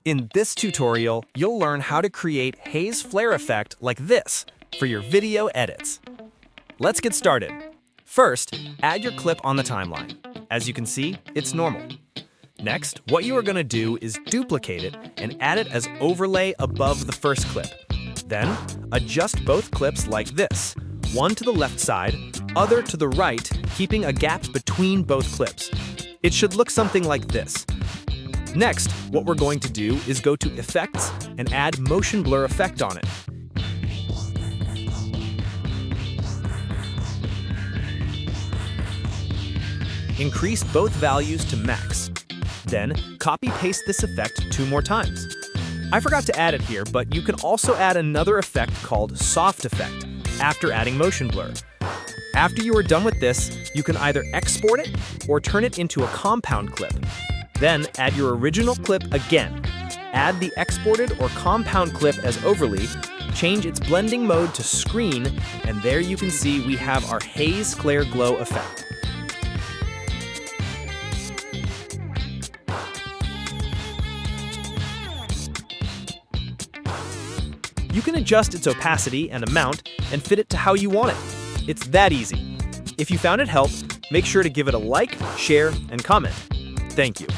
In this tutorial, you'll learn how to create haze flare effect like this for your video edits. Let's get started. First, add your clip on the timeline. As you can see, it's normal. Next, what you are going to do is duplicate it and add it as overlay above the first clip. Then, adjust both clips like this, one to the left side, other to the right, keeping a gap between both clips. It should look something like this. Next, what we're going to do is go to Effects and add Motion Blur Effect on it. Increase both values to max. Then, copy-paste this effect 2 more times. I forgot to add it here, but you can also add another effect called Soft Effect after adding Motion Blur. After you are done with this, you can either export it or turn it into a compound clip. Then add your original clip again. Add the exported or compound clip as overlay, change its blending mode to screen, and there you can see we have our haze flare glow effect. You can adjust its opacity and amount and fit it to how you want it. It's that easy. If you found it helpful, make sure to give it a like, share, and comment. Thank you.